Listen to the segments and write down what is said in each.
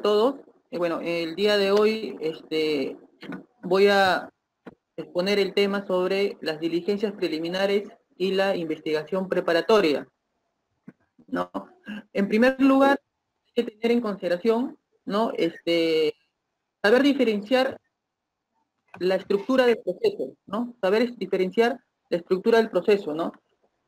a todos. Bueno, el día de hoy voy a exponer el tema sobre las diligencias preliminares y la investigación preparatoria, ¿no? En primer lugar, hay que tener en consideración, ¿no? Saber diferenciar la estructura del proceso, ¿no? Saber diferenciar la estructura del proceso, ¿no?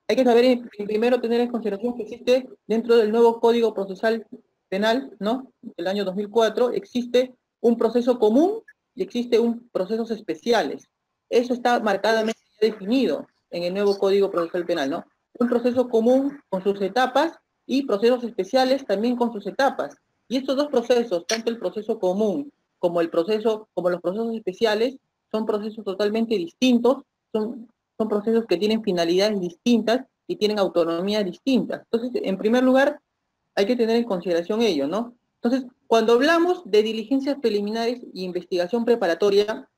Hay que saber, primero, tener en consideración que existe dentro del nuevo Código Procesal Penal, ¿no? Del año 2004, existe un proceso común y existe un procesos especiales. Eso está marcadamente definido en el nuevo Código Procesal Penal, ¿no? Un proceso común con sus etapas y procesos especiales también con sus etapas. Y estos dos procesos, tanto el proceso común como los procesos especiales, son procesos totalmente distintos, son procesos que tienen finalidades distintas y tienen autonomía distintas. Entonces, en primer lugar, hay que tener en consideración ello, ¿no? Entonces, cuando hablamos de diligencias preliminares y investigación preparatoria,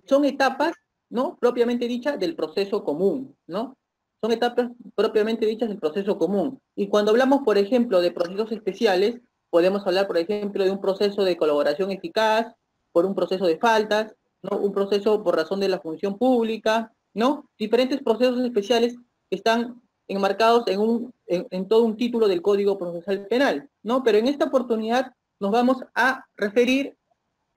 son etapas, ¿no? Propiamente dichas del proceso común, ¿no? Son etapas propiamente dichas del proceso común. Y cuando hablamos, por ejemplo, de procesos especiales, podemos hablar, por ejemplo, de un proceso de colaboración eficaz, por un proceso de faltas, ¿no? Un proceso por razón de la función pública, ¿no? Diferentes procesos especiales que están enmarcados en todo un título del Código Procesal Penal, ¿no? Pero en esta oportunidad nos vamos a referir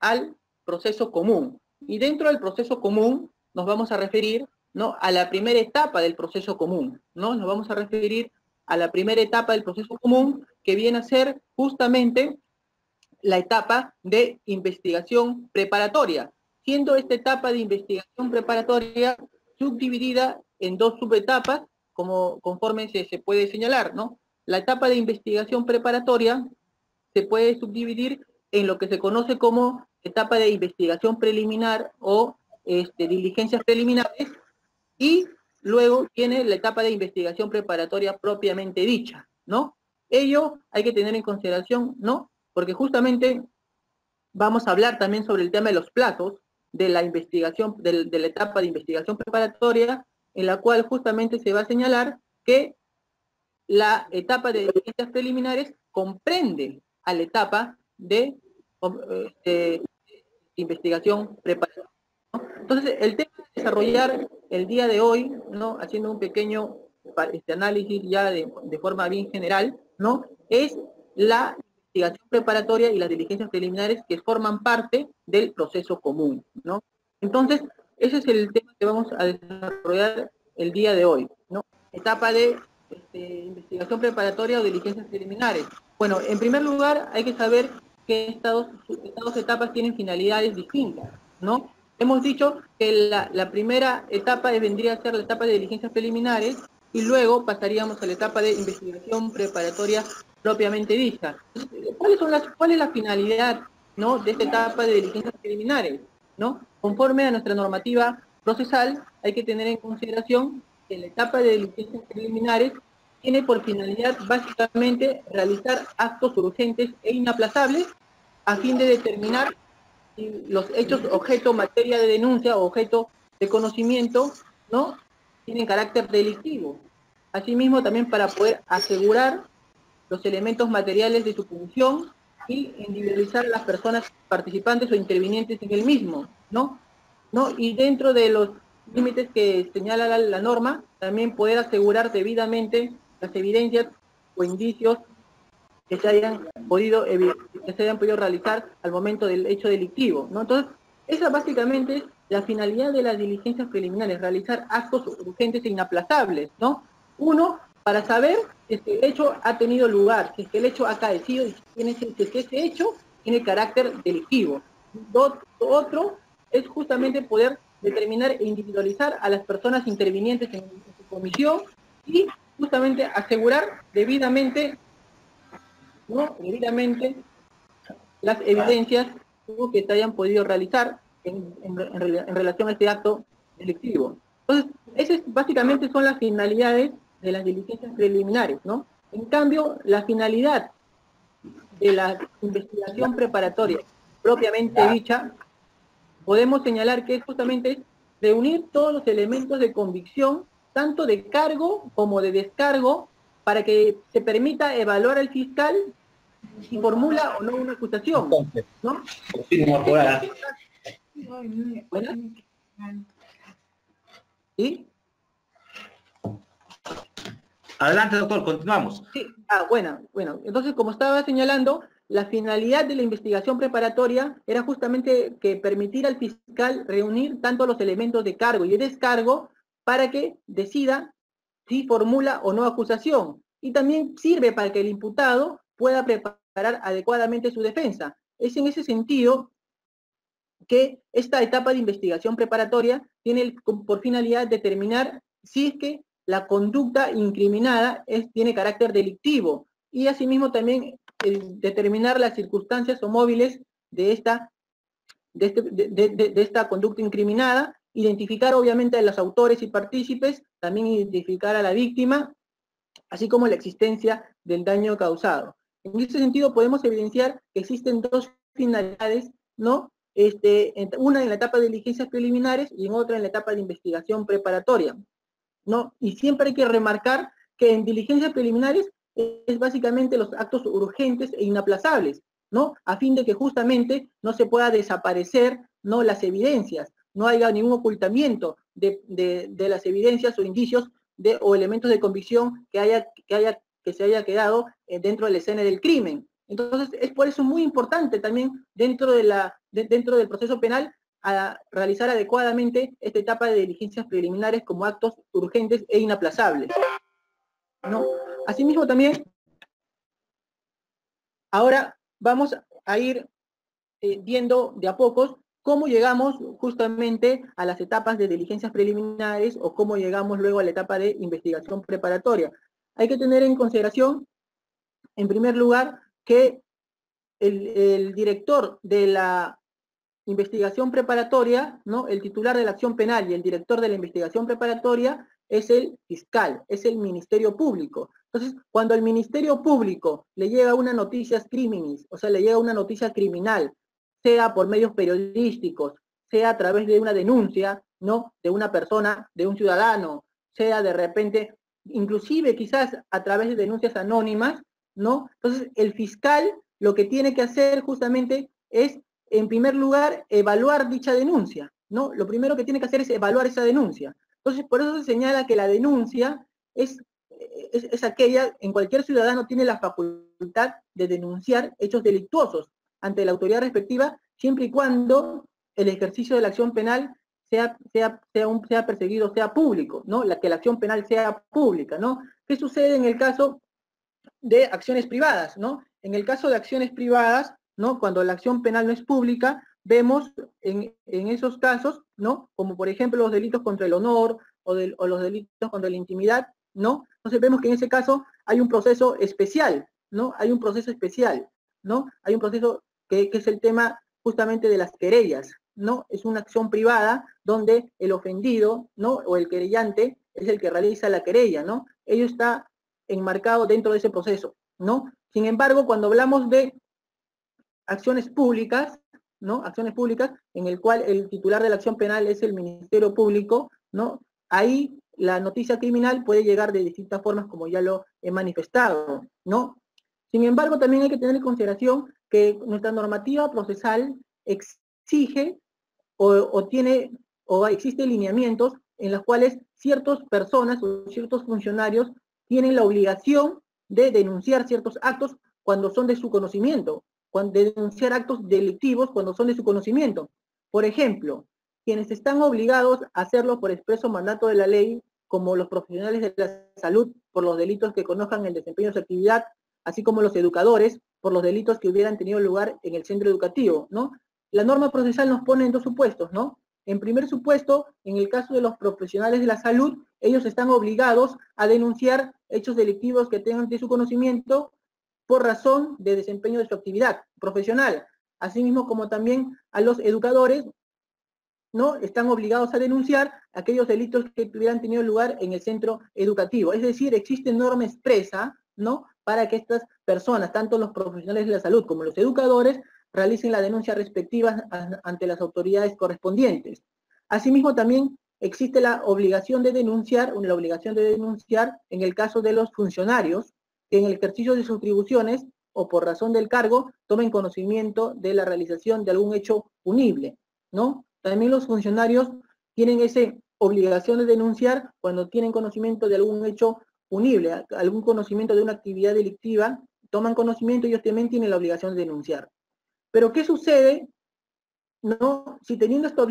al proceso común. Y dentro del proceso común nos vamos a referir, ¿no? A la primera etapa del proceso común, ¿no? Nos vamos a referir a la primera etapa del proceso común, que viene a ser justamente la etapa de investigación preparatoria, siendo esta etapa de investigación preparatoria subdividida en dos subetapas, conforme se puede señalar, ¿no? La etapa de investigación preparatoria se puede subdividir en lo que se conoce como etapa de investigación preliminar o diligencias preliminares, y luego tiene la etapa de investigación preparatoria propiamente dicha, ¿no? Ello hay que tener en consideración, ¿no? Porque justamente vamos a hablar también sobre el tema de los plazos de la investigación, de la etapa de investigación preparatoria, en la cual justamente se va a señalar que la etapa de diligencias preliminares comprende a la etapa de investigación preparatoria, ¿no? Entonces, el tema de desarrollar el día de hoy, ¿no? Haciendo un pequeño análisis ya de forma bien general, ¿no? Es la investigación preparatoria y las diligencias preliminares que forman parte del proceso común, ¿no? Entonces, ese es el tema que vamos a desarrollar el día de hoy, ¿no? Etapa de investigación preparatoria o diligencias preliminares. Bueno, en primer lugar, hay que saber que estas dos etapas tienen finalidades distintas, ¿no? Hemos dicho que la primera etapa vendría a ser la etapa de diligencias preliminares y luego pasaríamos a la etapa de investigación preparatoria propiamente dicha. ¿Cuál es la finalidad, ¿no? De esta etapa de diligencias preliminares, ¿no? Conforme a nuestra normativa procesal, hay que tener en consideración que la etapa de diligencias preliminares tiene por finalidad básicamente realizar actos urgentes e inaplazables a fin de determinar si los hechos objeto materia de denuncia o objeto de conocimiento, ¿no? Tienen carácter delictivo. Asimismo, también para poder asegurar los elementos materiales de su función y individualizar a las personas participantes o intervinientes en el mismo, ¿no? Y dentro de los límites que señala la norma, también poder asegurar debidamente las evidencias o indicios que que se hayan podido realizar al momento del hecho delictivo, ¿no? Entonces, esa básicamente es la finalidad de las diligencias preliminares, realizar actos urgentes e inaplazables, ¿no? Uno, para saber si el hecho ha tenido lugar, si el hecho ha acaecido y si ese hecho tiene carácter delictivo. Otro es justamente poder determinar e individualizar a las personas intervinientes en su comisión y justamente asegurar debidamente, ¿no? Debidamente las evidencias que se hayan podido realizar en relación a este acto delictivo. Entonces, esas básicamente son las finalidades de las diligencias preliminares, ¿no? En cambio, la finalidad de la investigación preparatoria propiamente dicha, podemos señalar que es justamente reunir todos los elementos de convicción, tanto de cargo como de descargo, para que se permita evaluar al fiscal si formula o no una acusación, Entonces, ¿no? confirmo por ahora. ¿Buenas? ¿Sí? Adelante, doctor, continuamos. Sí, bueno. Entonces, como estaba señalando, la finalidad de la investigación preparatoria era justamente que permitir al fiscal reunir tanto los elementos de cargo y de descargo para que decida si formula o no acusación. Y también sirve para que el imputado pueda preparar adecuadamente su defensa. Es en ese sentido que esta etapa de investigación preparatoria tiene por finalidad determinar si es que la conducta incriminada tiene carácter delictivo y asimismo también determinar las circunstancias o móviles de esta conducta incriminada, identificar obviamente a los autores y partícipes, también identificar a la víctima, así como la existencia del daño causado. En este sentido podemos evidenciar que existen dos finalidades, ¿no? Una en la etapa de diligencias preliminares y en otra en la etapa de investigación preparatoria, ¿no? Y siempre hay que remarcar que en diligencias preliminares es básicamente los actos urgentes e inaplazables, ¿no? A fin de que justamente no se pueda desaparecer, ¿no?, las evidencias, no haya ningún ocultamiento de las evidencias o indicios o elementos de convicción que se haya quedado dentro de la escena del crimen. Entonces, es por eso muy importante también dentro del proceso penal a realizar adecuadamente esta etapa de diligencias preliminares como actos urgentes e inaplazables, ¿no? Asimismo también, ahora vamos a ir viendo de a pocos cómo llegamos justamente a las etapas de diligencias preliminares o cómo llegamos luego a la etapa de investigación preparatoria. Hay que tener en consideración, en primer lugar, que el director de la investigación preparatoria, ¿no?, el titular de la acción penal y el director de la investigación preparatoria es el fiscal, es el Ministerio Público. Entonces, cuando al Ministerio Público le llega una noticia criminis, o sea, le llega una noticia criminal, sea por medios periodísticos, sea a través de una denuncia, ¿no?, de una persona, de un ciudadano, sea de repente, inclusive quizás a través de denuncias anónimas, ¿no? Entonces, el fiscal lo que tiene que hacer justamente es, en primer lugar, evaluar dicha denuncia, ¿no? Lo primero que tiene que hacer es evaluar esa denuncia. Entonces, por eso se señala que la denuncia es aquella, en cualquier ciudadano tiene la facultad de denunciar hechos delictuosos ante la autoridad respectiva, siempre y cuando el ejercicio de la acción penal sea perseguido, sea público, ¿no? Que la acción penal sea pública, ¿no? ¿Qué sucede en el caso de acciones privadas, ¿no? En el caso de acciones privadas, ¿no?, cuando la acción penal no es pública, vemos en esos casos, ¿no?, como por ejemplo los delitos contra el honor o los delitos contra la intimidad, ¿no? Entonces vemos que en ese caso hay un proceso especial, ¿no? Hay un proceso especial, ¿no? Hay un proceso que es el tema justamente de las querellas, ¿no? Es una acción privada donde el ofendido, ¿no?, o el querellante es el que realiza la querella, ¿no? Ello está enmarcado dentro de ese proceso, ¿no? Sin embargo, cuando hablamos de acciones públicas, ¿no?, acciones públicas en el cual el titular de la acción penal es el Ministerio Público, ¿no?, ahí la noticia criminal puede llegar de distintas formas, como ya lo he manifestado, ¿no? Sin embargo, también hay que tener en consideración que nuestra normativa procesal exige o existen lineamientos en los cuales ciertas personas o ciertos funcionarios tienen la obligación de denunciar ciertos actos cuando son de su conocimiento, de denunciar actos delictivos cuando son de su conocimiento. Por ejemplo, quienes están obligados a hacerlo por expreso mandato de la ley, como los profesionales de la salud por los delitos que conozcan el desempeño de su actividad, así como los educadores por los delitos que hubieran tenido lugar en el centro educativo, ¿no? La norma procesal nos pone en dos supuestos, ¿no? En primer supuesto, en el caso de los profesionales de la salud, ellos están obligados a denunciar hechos delictivos que tengan de su conocimiento por razón de desempeño de su actividad profesional. Asimismo, como también a los educadores, ¿no?, están obligados a denunciar aquellos delitos que hubieran tenido lugar en el centro educativo. Es decir, existe norma expresa, ¿no?, para que estas personas, tanto los profesionales de la salud como los educadores, realicen la denuncia respectiva ante las autoridades correspondientes. Asimismo, también existe la obligación de denunciar en el caso de los funcionarios, que en el ejercicio de sus atribuciones o por razón del cargo tomen conocimiento de la realización de algún hecho punible, ¿no? También los funcionarios tienen esa obligación de denunciar cuando tienen conocimiento de algún hecho punible, algún conocimiento de una actividad delictiva, toman conocimiento y ellos también tienen la obligación de denunciar. Pero ¿qué sucede, no? Si teniendo esta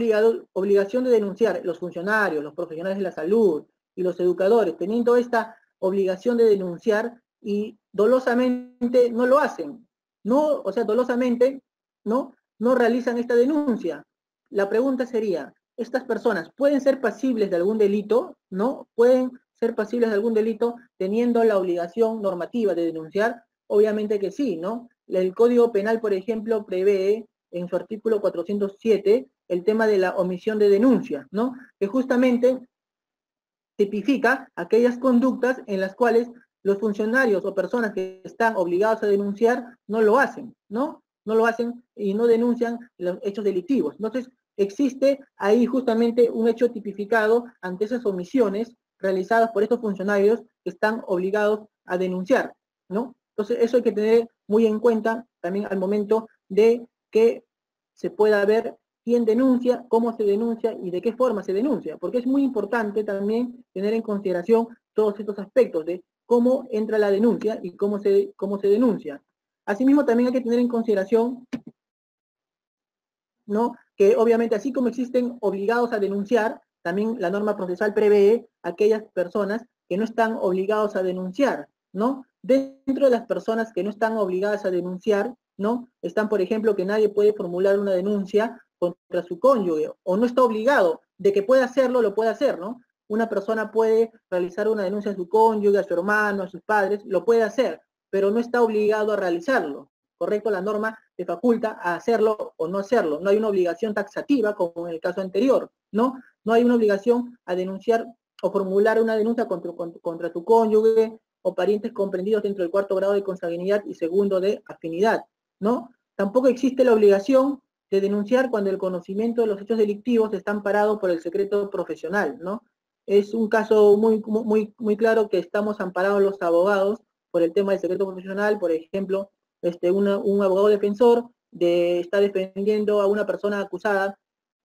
obligación de denunciar los funcionarios, los profesionales de la salud y los educadores, teniendo esta obligación de denunciar y dolosamente no lo hacen, no, o sea, dolosamente no realizan esta denuncia. La pregunta sería, ¿estas personas pueden ser pasibles de algún delito? ¿No? ¿Pueden ser pasibles de algún delito teniendo la obligación normativa de denunciar? Obviamente que sí, ¿no? El Código Penal, por ejemplo, prevé en su artículo 407 el tema de la omisión de denuncia, ¿no? Que justamente tipifica aquellas conductas en las cuales los funcionarios o personas que están obligados a denunciar no lo hacen, ¿no? No lo hacen y no denuncian los hechos delictivos. Entonces, existe ahí justamente un hecho tipificado ante esas omisiones realizadas por estos funcionarios que están obligados a denunciar, ¿no? Entonces, eso hay que tener muy en cuenta también al momento de que se pueda ver quién denuncia, cómo se denuncia y de qué forma se denuncia, porque es muy importante también tener en consideración todos estos aspectos de cómo entra la denuncia y cómo se denuncia. Asimismo, también hay que tener en consideración, ¿no?, que obviamente así como existen obligados a denunciar, también la norma procesal prevé aquellas personas que no están obligados a denunciar, ¿no? Dentro de las personas que no están obligadas a denunciar, ¿no? Están, por ejemplo, que nadie puede formular una denuncia contra su cónyuge, o no está obligado, de que puede hacerlo, lo puede hacer, ¿no? Una persona puede realizar una denuncia a su cónyuge, a su hermano, a sus padres, lo puede hacer, pero no está obligado a realizarlo, ¿correcto? La norma te faculta a hacerlo o no hacerlo, no hay una obligación taxativa como en el caso anterior, ¿no? No hay una obligación a denunciar o formular una denuncia contra tu cónyuge o parientes comprendidos dentro del 4º grado de consanguinidad y 2º de afinidad, ¿no? Tampoco existe la obligación de denunciar cuando el conocimiento de los hechos delictivos está amparado por el secreto profesional, ¿no? Es un caso muy claro que estamos amparados los abogados por el tema del secreto profesional. Por ejemplo, un abogado defensor está defendiendo a una persona acusada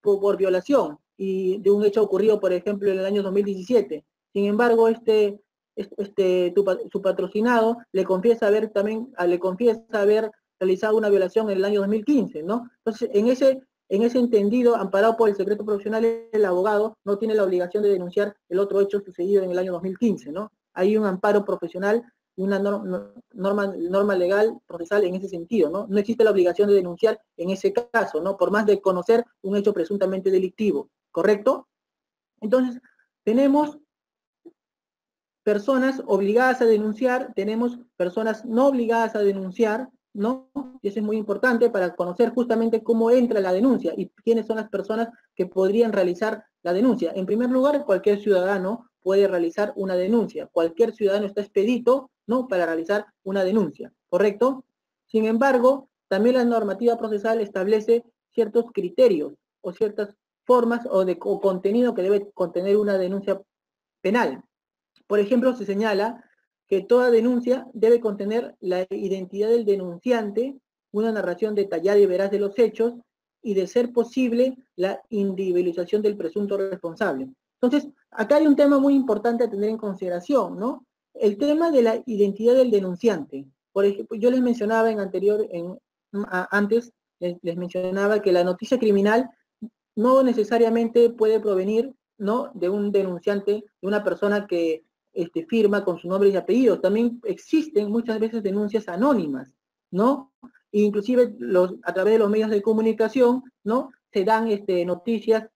por violación y de un hecho ocurrido, por ejemplo, en el año 2017. Sin embargo, su patrocinado le confiesa haber realizado una violación en el año 2015, ¿no? Entonces, en ese entendido, amparado por el secreto profesional, el abogado no tiene la obligación de denunciar el otro hecho sucedido en el año 2015, ¿no? Hay un amparo profesional y una norma legal procesal en ese sentido, ¿no? No existe la obligación de denunciar en ese caso, ¿no? Por más de conocer un hecho presuntamente delictivo, ¿correcto? Entonces, tenemos personas obligadas a denunciar, tenemos personas no obligadas a denunciar, ¿no? Y eso es muy importante para conocer justamente cómo entra la denuncia y quiénes son las personas que podrían realizar la denuncia. En primer lugar, cualquier ciudadano puede realizar una denuncia. Cualquier ciudadano está expedito, ¿no?, para realizar una denuncia, ¿correcto? Sin embargo, también la normativa procesal establece ciertos criterios o ciertas formas o contenido que debe contener una denuncia penal. Por ejemplo, se señala que toda denuncia debe contener la identidad del denunciante, una narración detallada y veraz de los hechos, y de ser posible, la individualización del presunto responsable. Entonces, acá hay un tema muy importante a tener en consideración, ¿no? El tema de la identidad del denunciante. Por ejemplo, yo les mencionaba antes, les mencionaba que la noticia criminal no necesariamente puede provenir, ¿no?, de un denunciante, de una persona que firma con su nombre y apellidos. También existen muchas veces denuncias anónimas, ¿no? Inclusive a través de los medios de comunicación, ¿no?, se dan noticias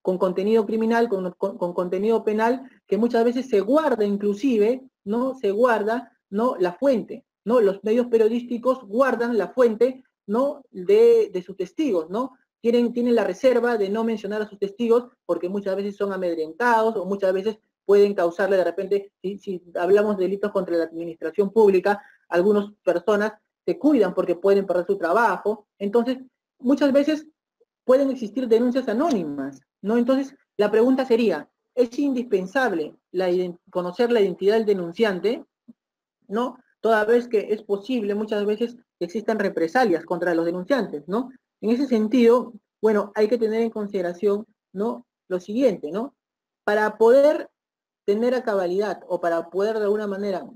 con contenido criminal, con contenido penal, que muchas veces se guarda inclusive, ¿no? Se guarda, ¿no?, la fuente, ¿no? Los medios periodísticos guardan la fuente, ¿no?, de sus testigos, ¿no? Tienen la reserva de no mencionar a sus testigos porque muchas veces son amedrentados o muchas veces pueden causarle de repente, si hablamos de delitos contra la administración pública, algunas personas se cuidan porque pueden perder su trabajo. Entonces, muchas veces pueden existir denuncias anónimas, ¿no? Entonces, la pregunta sería, ¿es indispensable conocer la identidad del denunciante, ¿no?, toda vez que es posible muchas veces que existan represalias contra los denunciantes, ¿no? En ese sentido, bueno, hay que tener en consideración, ¿no?, lo siguiente, ¿no? Para poder tener a cabalidad o para poder de alguna manera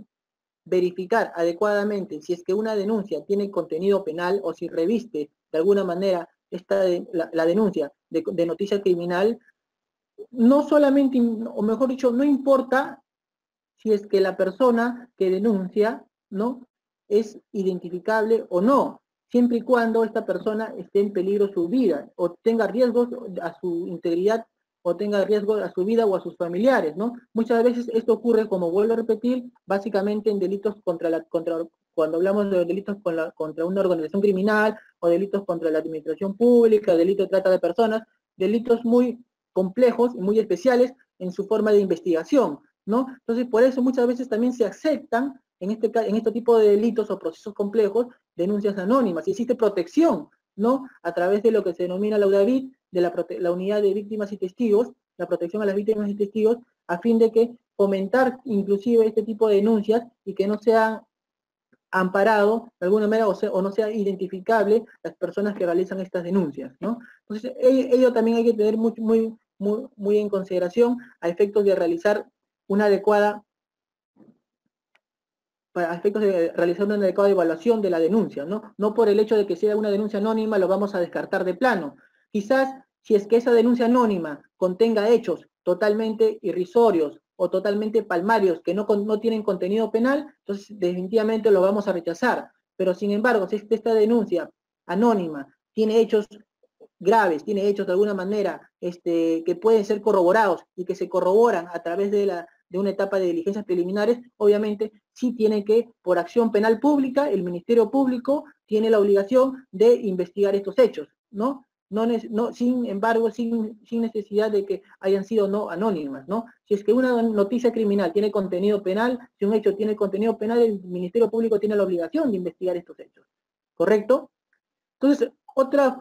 verificar adecuadamente si es que una denuncia tiene contenido penal o si reviste de alguna manera la denuncia de noticia criminal, no solamente, o mejor dicho, no importa si es que la persona que denuncia, ¿no?, es identificable o no, siempre y cuando esta persona esté en peligro su vida o tenga riesgos a su integridad o tenga riesgo a su vida o a sus familiares, ¿no? Muchas veces esto ocurre, como vuelvo a repetir, básicamente en delitos cuando hablamos de delitos contra una organización criminal o delitos contra la administración pública, delitos de trata de personas, delitos muy complejos y muy especiales en su forma de investigación, ¿no? Entonces, por eso muchas veces también se aceptan en este tipo de delitos o procesos complejos denuncias anónimas. Y existe protección, ¿no?, a través de lo que se denomina la UDAVIT, de la Unidad de Víctimas y Testigos, la protección a las víctimas y testigos, a fin de que fomentar inclusive este tipo de denuncias y que no sean amparado de alguna manera o no sea identificable las personas que realizan estas denuncias, ¿no? Entonces, ello también hay que tener muy en consideración a efectos de realizar una adecuada evaluación de la denuncia, ¿no? No por el hecho de que sea una denuncia anónima lo vamos a descartar de plano. Quizás, si es que esa denuncia anónima contenga hechos totalmente irrisorios o totalmente palmarios que no tienen contenido penal, entonces definitivamente lo vamos a rechazar. Pero sin embargo, si esta denuncia anónima tiene hechos graves, tiene hechos de alguna manera que pueden ser corroborados y que se corroboran a través de una etapa de diligencias preliminares, obviamente sí tiene que, por acción penal pública, el Ministerio Público tiene la obligación de investigar estos hechos, ¿no? Sin embargo, sin necesidad de que hayan sido no anónimas, ¿no? Si es que una noticia criminal tiene contenido penal, si un hecho tiene contenido penal, el Ministerio Público tiene la obligación de investigar estos hechos, ¿correcto? Entonces, otro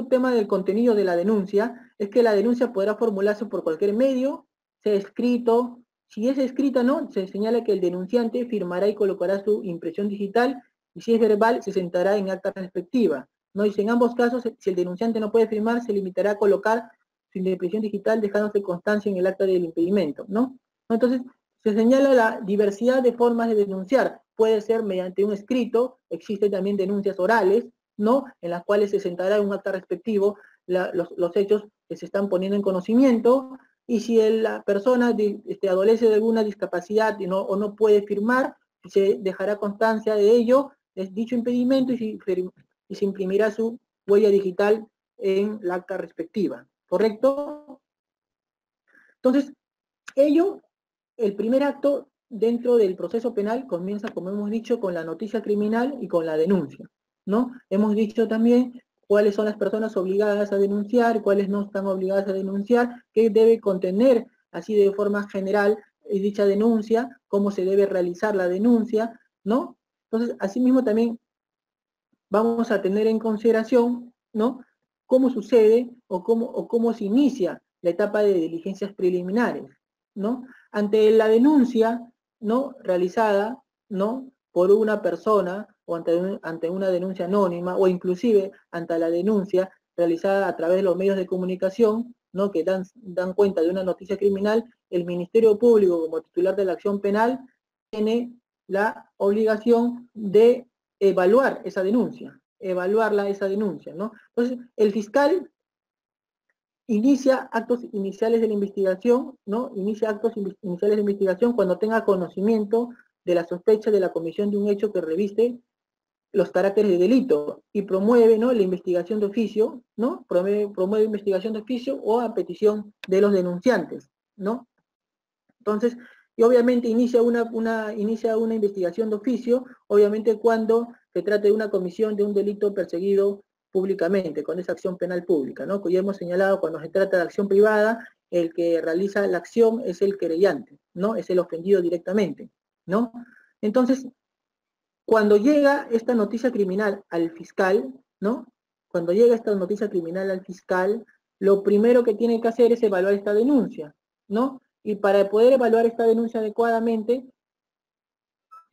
tema del contenido de la denuncia es que la denuncia podrá formularse por cualquier medio, sea escrito. Si es escrita, no, se señala que el denunciante firmará y colocará su impresión digital, y si es verbal, se sentará en acta respectiva, ¿no? Dice, en ambos casos, si el denunciante no puede firmar, se limitará a colocar su impresión digital, dejándose constancia en el acta del impedimento, ¿no? Entonces, se señala la diversidad de formas de denunciar. Puede ser mediante un escrito, existen también denuncias orales, ¿no?, en las cuales se sentará en un acta respectivo los hechos que se están poniendo en conocimiento, y si la persona adolece de alguna discapacidad o no puede firmar, se dejará constancia de ello, es dicho impedimento, y se imprimirá su huella digital en la acta respectiva, ¿correcto? Entonces, el primer acto dentro del proceso penal comienza, como hemos dicho, con la noticia criminal y con la denuncia, ¿no? Hemos dicho también cuáles son las personas obligadas a denunciar, cuáles no están obligadas a denunciar, qué debe contener, así de forma general, dicha denuncia, cómo se debe realizar la denuncia, ¿no? Entonces, asimismo también vamos a tener en consideración, ¿no?, cómo sucede o cómo se inicia la etapa de diligencias preliminares, ¿no? Ante la denuncia, ¿no?, realizada, ¿no?, por una persona, o ante una denuncia anónima, o inclusive ante la denuncia realizada a través de los medios de comunicación, ¿no?, que dan cuenta de una noticia criminal, el Ministerio Público, como titular de la acción penal, tiene la obligación de evaluar esa denuncia, esa denuncia, ¿no? Entonces, el fiscal inicia actos iniciales de la investigación, ¿no? Inicia actos iniciales de investigación cuando tenga conocimiento de la sospecha de la comisión de un hecho que reviste los caracteres de delito, y promueve, ¿no?, la investigación de oficio, ¿no? Promueve investigación de oficio o a petición de los denunciantes, ¿no? Entonces, y obviamente inicia una investigación de oficio, obviamente cuando se trate de una comisión de un delito perseguido públicamente, con esa acción penal pública, ¿no? Ya hemos señalado, cuando se trata de acción privada, el que realiza la acción es el querellante, ¿no? Es el ofendido directamente, ¿no? Entonces, cuando llega esta noticia criminal al fiscal, ¿no? Cuando llega esta noticia criminal al fiscal, lo primero que tiene que hacer es evaluar esta denuncia, ¿no? Y para poder evaluar esta denuncia adecuadamente,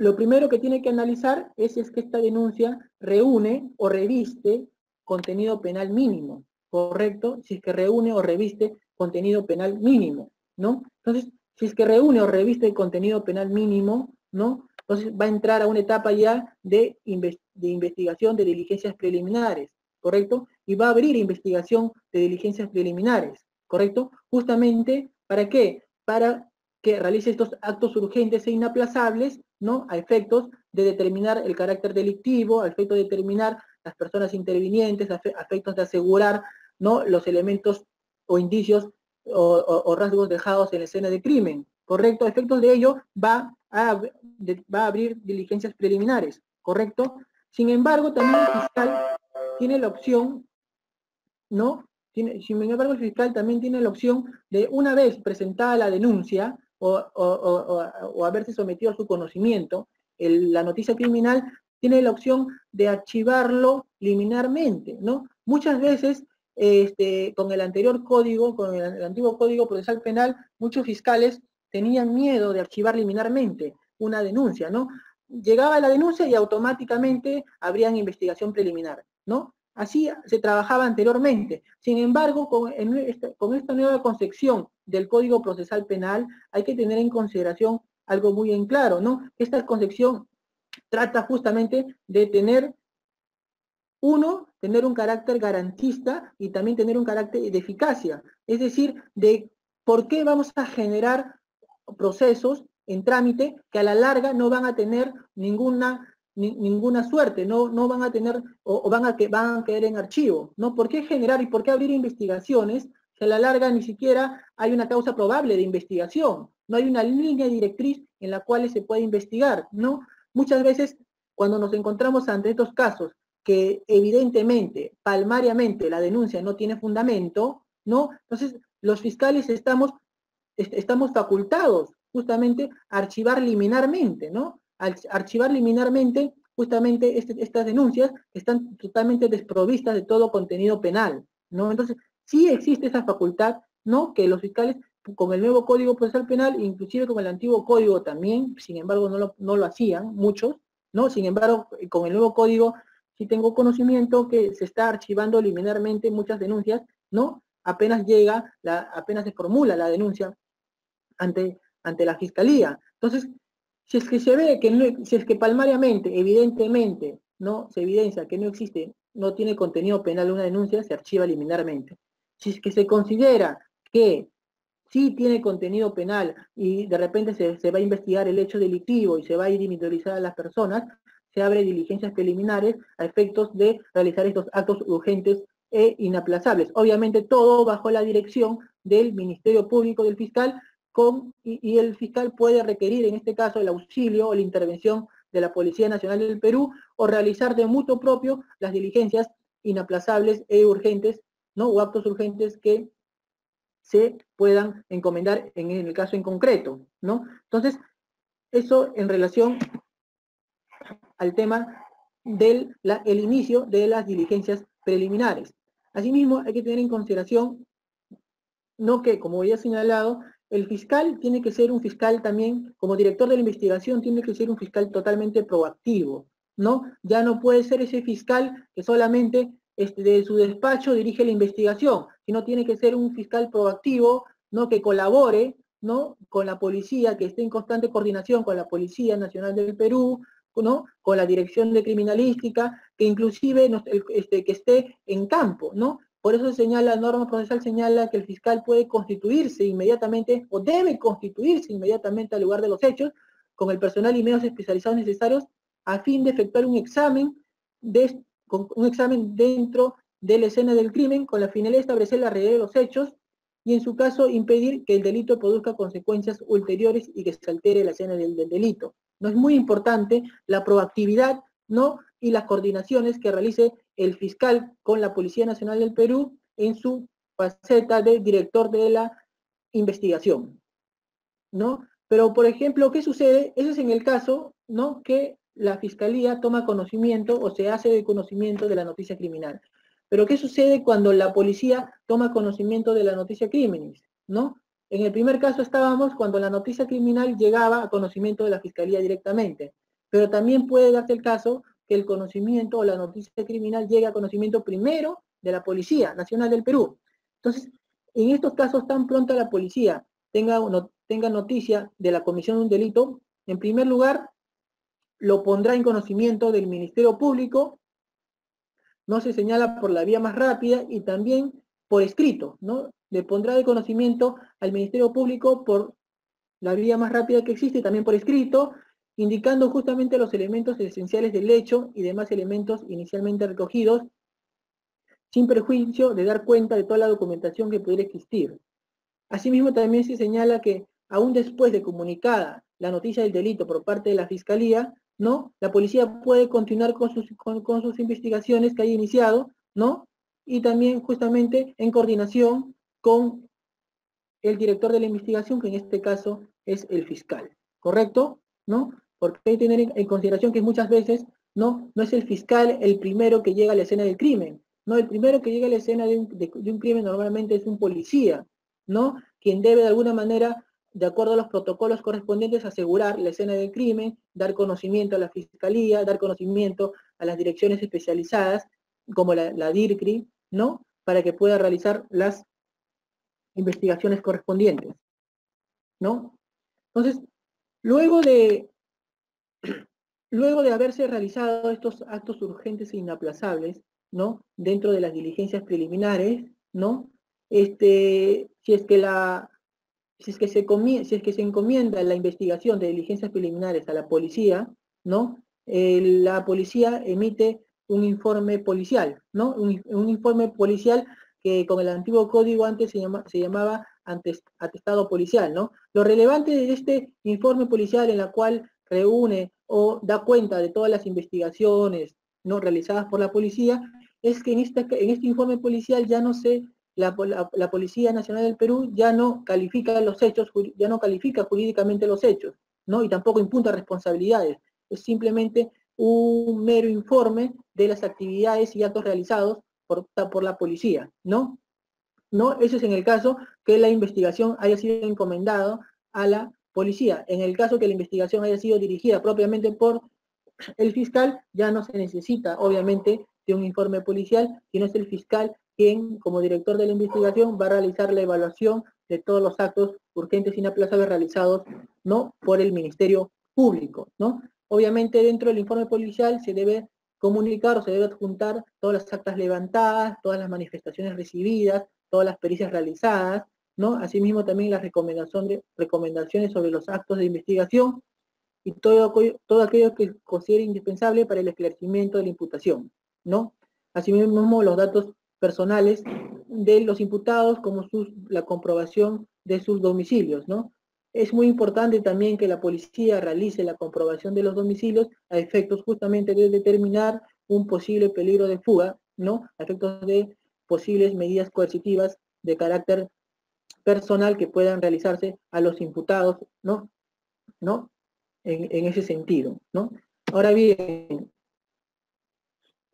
lo primero que tiene que analizar es si es que esta denuncia reúne o reviste contenido penal mínimo, ¿correcto? Si es que reúne o reviste contenido penal mínimo, ¿no? Entonces, si es que reúne o reviste contenido penal mínimo, ¿no? Entonces va a entrar a una etapa ya de investigación de diligencias preliminares, ¿correcto? Y va a abrir investigación de diligencias preliminares, ¿correcto? Justamente, ¿para qué? Para que realice estos actos urgentes e inaplazables, ¿no? A efectos de determinar el carácter delictivo, a efectos de determinar las personas intervinientes, a efectos de asegurar, ¿no? Los elementos o indicios o rasgos dejados en la escena de crimen, ¿correcto? A efectos de ello va a abrir diligencias preliminares, ¿correcto? Sin embargo, también el fiscal tiene la opción, ¿no? Sin embargo, el fiscal también tiene la opción de, una vez presentada la denuncia o haberse sometido a su conocimiento, la noticia criminal, tiene la opción de archivarlo liminarmente, ¿no? Muchas veces, con el anterior código, con el antiguo Código Procesal Penal, muchos fiscales tenían miedo de archivar liminarmente una denuncia, ¿no? Llegaba la denuncia y automáticamente habrían investigación preliminar, ¿no? Así se trabajaba anteriormente. Sin embargo, con esta nueva concepción del Código Procesal Penal, hay que tener en consideración algo muy en claro, ¿no? Esta concepción trata justamente de tener un carácter garantista y también tener un carácter de eficacia. Es decir, de por qué vamos a generar procesos en trámite que a la larga no van a tener ninguna suerte, no van a tener o van a quedar en archivo, ¿no? ¿Por qué generar y por qué abrir investigaciones que a la larga ni siquiera hay una causa probable de investigación? No hay una línea directriz en la cual se puede investigar, ¿no? Muchas veces cuando nos encontramos ante estos casos que evidentemente, palmariamente, la denuncia no tiene fundamento, ¿no? Entonces, los fiscales estamos facultados justamente a archivar liminarmente, ¿no? Archivar liminarmente justamente estas denuncias que están totalmente desprovistas de todo contenido penal, ¿no? Entonces, sí existe esa facultad, ¿no? Que los fiscales, con el nuevo Código Procesal Penal, inclusive con el antiguo código también, sin embargo no lo hacían muchos, ¿no? Sin embargo, con el nuevo código sí tengo conocimiento que se está archivando liminarmente muchas denuncias, ¿no? Apenas se formula la denuncia ante la fiscalía. Entonces, si es que se ve que si es que palmariamente, evidentemente, no se evidencia que no existe, no tiene contenido penal una denuncia, se archiva liminarmente. Si es que se considera que sí tiene contenido penal y de repente se va a investigar el hecho delictivo y se va a individualizar a las personas, se abre diligencias preliminares a efectos de realizar estos actos urgentes e inaplazables. Obviamente todo bajo la dirección del Ministerio Público del fiscal, y el fiscal puede requerir en este caso el auxilio o la intervención de la Policía Nacional del Perú o realizar de mutuo propio las diligencias inaplazables e urgentes, ¿no? O actos urgentes que se puedan encomendar en el caso en concreto, ¿no? Entonces, eso en relación al tema del el inicio de las diligencias preliminares. Asimismo, hay que tener en consideración, no que, como ya he señalado, el fiscal tiene que ser un fiscal también, como director de la investigación, tiene que ser un fiscal totalmente proactivo, ¿no? Ya no puede ser ese fiscal que solamente de su despacho dirige la investigación, sino tiene que ser un fiscal proactivo, ¿no? Que colabore, ¿no? Con la policía, que esté en constante coordinación con la Policía Nacional del Perú, ¿no? Con la Dirección de Criminalística, que inclusive que esté en campo, ¿no? Por eso la norma procesal señala que el fiscal puede constituirse inmediatamente o debe constituirse inmediatamente al lugar de los hechos con el personal y medios especializados necesarios a fin de efectuar un examen dentro de la escena del crimen con la finalidad de establecer la realidad de los hechos y en su caso impedir que el delito produzca consecuencias ulteriores y que se altere la escena del delito. No es muy importante la proactividad, ¿no? Y las coordinaciones que realice el fiscal con la Policía Nacional del Perú en su faceta de director de la investigación, ¿no? Pero, por ejemplo, ¿qué sucede? Eso es en el caso, ¿no? Que la Fiscalía toma conocimiento o se hace de conocimiento de la noticia criminal. Pero, ¿qué sucede cuando la policía toma conocimiento de la noticia crímenes, ¿no? En el primer caso estábamos cuando la noticia criminal llegaba a conocimiento de la Fiscalía directamente. pero también puede darse el caso que el conocimiento o la noticia criminal llegue a conocimiento primero de la Policía Nacional del Perú. Entonces, en estos casos, tan pronto la policía tenga noticia de la comisión de un delito, en primer lugar, lo pondrá en conocimiento del Ministerio Público, no se señala por la vía más rápida y también por escrito, ¿no? Le pondrá de conocimiento al Ministerio Público por la vía más rápida que existe, también por escrito, indicando justamente los elementos esenciales del hecho y demás elementos inicialmente recogidos, sin perjuicio de dar cuenta de toda la documentación que pudiera existir. Asimismo, también se señala que aún después de comunicada la noticia del delito por parte de la Fiscalía, ¿no? La policía puede continuar con sus investigaciones que haya iniciado, ¿no? Y también justamente en coordinación con el director de la investigación, que en este caso es el fiscal, ¿correcto? ¿No? Porque hay que tener en consideración que muchas veces no es el fiscal el primero que llega a la escena del crimen, no, el primero que llega a la escena de un crimen normalmente es un policía, ¿no? Quien debe de alguna manera, de acuerdo a los protocolos correspondientes, asegurar la escena del crimen, dar conocimiento a la fiscalía, dar conocimiento a las direcciones especializadas, como la DIRCRI, ¿no? Para que pueda realizar las investigaciones correspondientes, ¿no? Entonces, luego de haberse realizado estos actos urgentes e inaplazables, ¿no? Dentro de las diligencias preliminares, ¿no? Si es que se encomienda la investigación de diligencias preliminares a la policía, ¿no? La policía emite un informe policial, ¿no? Un informe policial que con el antiguo código antes se llamaba atestado policial, ¿no? Lo relevante de este informe policial en la cual reúne o da cuenta de todas las investigaciones, ¿no? Realizadas por la policía, es que en este informe policial ya no se la Policía Nacional del Perú ya no califica los hechos, ya no califica jurídicamente los hechos, ¿no? Y tampoco imputa responsabilidades. Es simplemente un mero informe de las actividades y actos realizados por la policía, ¿no? ¿No? Eso es en el caso que la investigación haya sido encomendada a la policía. En el caso que la investigación haya sido dirigida propiamente por el fiscal, ya no se necesita, obviamente, de un informe policial, sino es el fiscal quien, como director de la investigación, va a realizar la evaluación de todos los actos urgentes e inaplazables realizados, ¿no? Por el Ministerio Público, ¿no? Obviamente, dentro del informe policial se debe comunicar o se debe adjuntar todas las actas levantadas, todas las manifestaciones recibidas, todas las pericias realizadas, ¿no? Asimismo, también las recomendaciones sobre los actos de investigación, y todo aquello que considere indispensable para el esclarecimiento de la imputación, ¿no? Asimismo, los datos personales de los imputados, como la comprobación de sus domicilios, ¿no? Es muy importante también que la policía realice la comprobación de los domicilios a efectos justamente de determinar un posible peligro de fuga, ¿no? A efectos de posibles medidas coercitivas de carácter personal que puedan realizarse a los imputados, ¿no? En ese sentido, ¿no? Ahora bien,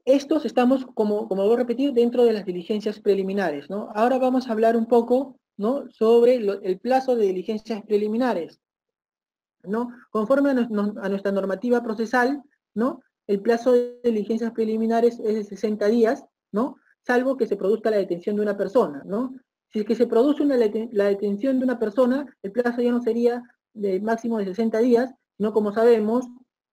estos estamos, como voy a repetir, dentro de las diligencias preliminares, ¿no? Ahora vamos a hablar un poco, ¿no? Sobre el plazo de diligencias preliminares, ¿no? Conforme a nuestra normativa procesal, ¿no? El plazo de diligencias preliminares es de 60 días, ¿no? Salvo que se produzca la detención de una persona, ¿no? Si es que se produce la detención de una persona, el plazo ya no sería de máximo de 60 días, no como sabemos,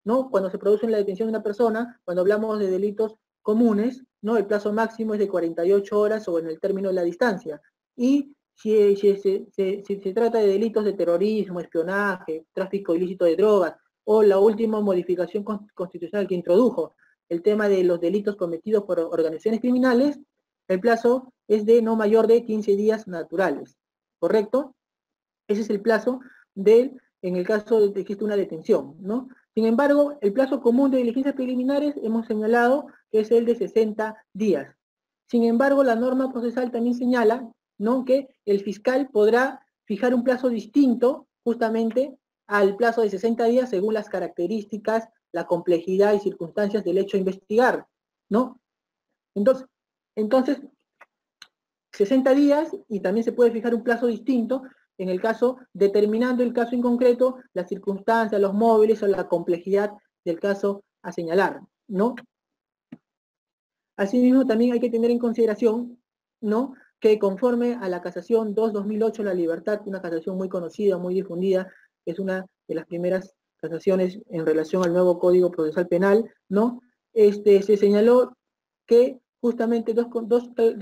¿no? Cuando se produce la detención de una persona, cuando hablamos de delitos comunes, ¿no? El plazo máximo es de 48 horas o en el término de la distancia. Y si se trata de delitos de terrorismo, espionaje, tráfico ilícito de drogas, o la última modificación constitucional que introdujo el tema de los delitos cometidos por organizaciones criminales, el plazo es de no mayor de 15 días naturales, ¿correcto? Ese es el plazo en el caso de que existe una detención, ¿no? Sin embargo, el plazo común de diligencias preliminares hemos señalado que es el de 60 días. Sin embargo, la norma procesal también señala, ¿no?, que el fiscal podrá fijar un plazo distinto justamente al plazo de 60 días según las características, la complejidad y circunstancias del hecho a investigar, ¿no? Entonces 60 días, y también se puede fijar un plazo distinto en el caso, determinando el caso en concreto, las circunstancias, los móviles o la complejidad del caso a señalar, ¿no? Asimismo, también hay que tener en consideración, ¿no?, que conforme a la casación 2-2008, la libertad, una casación muy conocida, muy difundida, es una de las primeras casaciones en relación al nuevo Código Procesal Penal, ¿no? Se señaló que justamente dos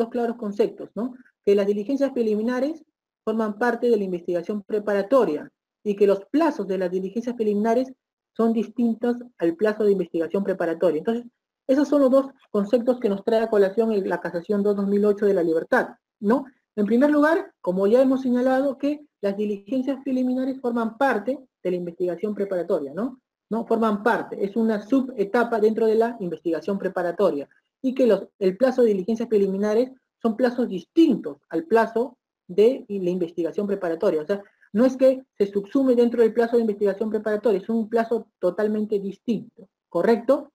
claros conceptos, ¿no? Que las diligencias preliminares forman parte de la investigación preparatoria y que los plazos de las diligencias preliminares son distintos al plazo de investigación preparatoria. Entonces, esos son los dos conceptos que nos trae a colación la casación 2-2008 de la libertad, ¿no? En primer lugar, como ya hemos señalado, que las diligencias preliminares forman parte de la investigación preparatoria, ¿no? ¿No? Forman parte, es una subetapa dentro de la investigación preparatoria, y que el plazo de diligencias preliminares son plazos distintos al plazo de la investigación preparatoria. O sea, no es que se subsume dentro del plazo de investigación preparatoria, es un plazo totalmente distinto, ¿correcto?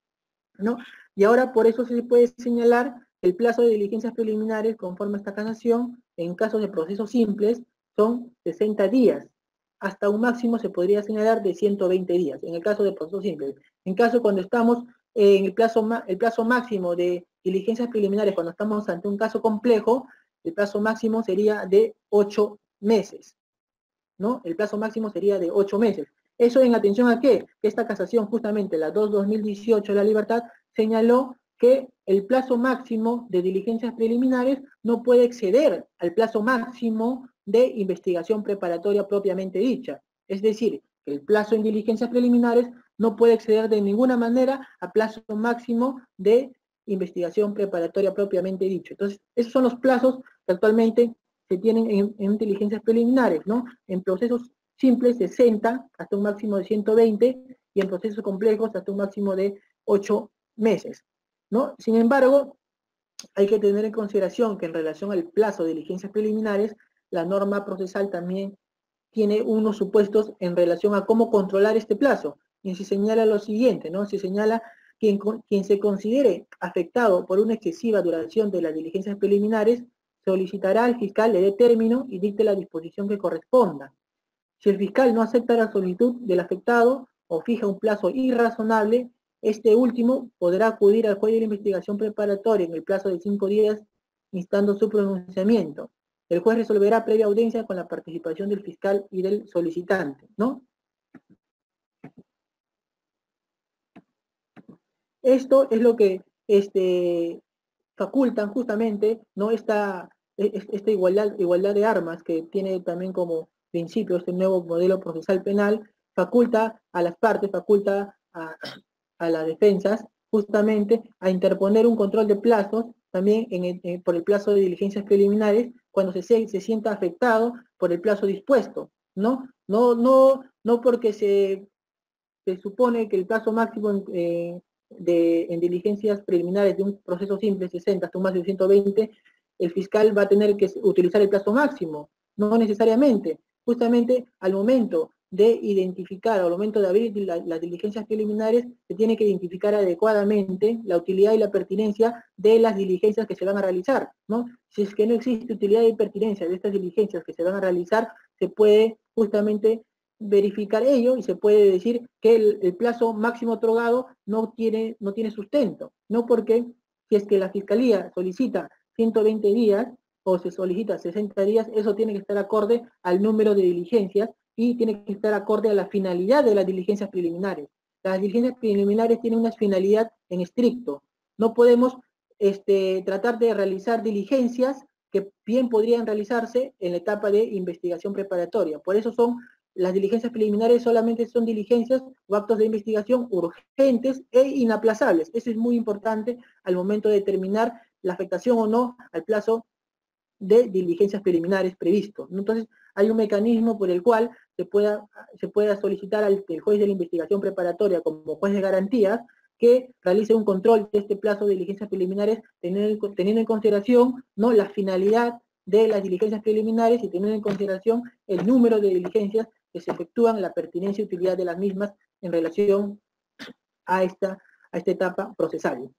¿No? Y ahora por eso se puede señalar el plazo de diligencias preliminares conforme a esta casación, en casos de procesos simples, son 60 días. Hasta un máximo se podría señalar de 120 días, en el caso de procesos simples. En caso cuando estamos en el plazo máximo de diligencias preliminares, cuando estamos ante un caso complejo, el plazo máximo sería de 8 meses, ¿no? El plazo máximo sería de 8 meses. Eso en atención a que esta casación, justamente la 2-2018 de la libertad, señaló que el plazo máximo de diligencias preliminares no puede exceder al plazo máximo de investigación preparatoria propiamente dicha. Es decir, que el plazo en diligencias preliminares no puede exceder de ninguna manera al plazo máximo de investigación preparatoria propiamente dicho. Entonces, esos son los plazos que actualmente se tienen en diligencias preliminares, ¿no? En procesos simples 60 hasta un máximo de 120 y en procesos complejos hasta un máximo de 8 meses, ¿no? Sin embargo, hay que tener en consideración que en relación al plazo de diligencias preliminares, la norma procesal también tiene unos supuestos en relación a cómo controlar este plazo. Y se señala lo siguiente, ¿no? Se señala quien se considere afectado por una excesiva duración de las diligencias preliminares solicitará al fiscal le dé término y dicte la disposición que corresponda. Si el fiscal no acepta la solicitud del afectado o fija un plazo irrazonable, este último podrá acudir al juez de la investigación preparatoria en el plazo de 5 días instando su pronunciamiento. El juez resolverá previa audiencia con la participación del fiscal y del solicitante, ¿no? Esto es lo que facultan justamente, ¿no?, esta igualdad de armas que tiene también como principio este nuevo modelo procesal penal, faculta a las partes, faculta a las defensas justamente a interponer un control de plazos también por el plazo de diligencias preliminares cuando se sienta afectado por el plazo dispuesto, ¿no? No porque se supone que el plazo máximo en diligencias preliminares de un proceso simple 60 hasta un máximo de 120, el fiscal va a tener que utilizar el plazo máximo. No necesariamente. Justamente al momento de identificar, al momento de abrir las diligencias preliminares, se tiene que identificar adecuadamente la utilidad y la pertinencia de las diligencias que se van a realizar, ¿no? Si es que no existe utilidad y pertinencia de estas diligencias que se van a realizar, se puede justamente verificar ello y se puede decir que el plazo máximo otorgado no tiene sustento, no porque si es que la Fiscalía solicita 120 días o se solicita 60 días, eso tiene que estar acorde al número de diligencias y tiene que estar acorde a la finalidad de las diligencias preliminares. Las diligencias preliminares tienen una finalidad en estricto. No podemos tratar de realizar diligencias que bien podrían realizarse en la etapa de investigación preparatoria. Por eso las diligencias preliminares solamente son diligencias o actos de investigación urgentes e inaplazables. Eso es muy importante al momento de determinar la afectación o no al plazo de diligencias preliminares previsto. Entonces, hay un mecanismo por el cual se pueda solicitar al juez de la investigación preparatoria como juez de garantías que realice un control de este plazo de diligencias preliminares teniendo en consideración, ¿no?, la finalidad de las diligencias preliminares y teniendo en consideración el número de diligencias que se efectúan, la pertinencia y utilidad de las mismas en relación a esta etapa procesal.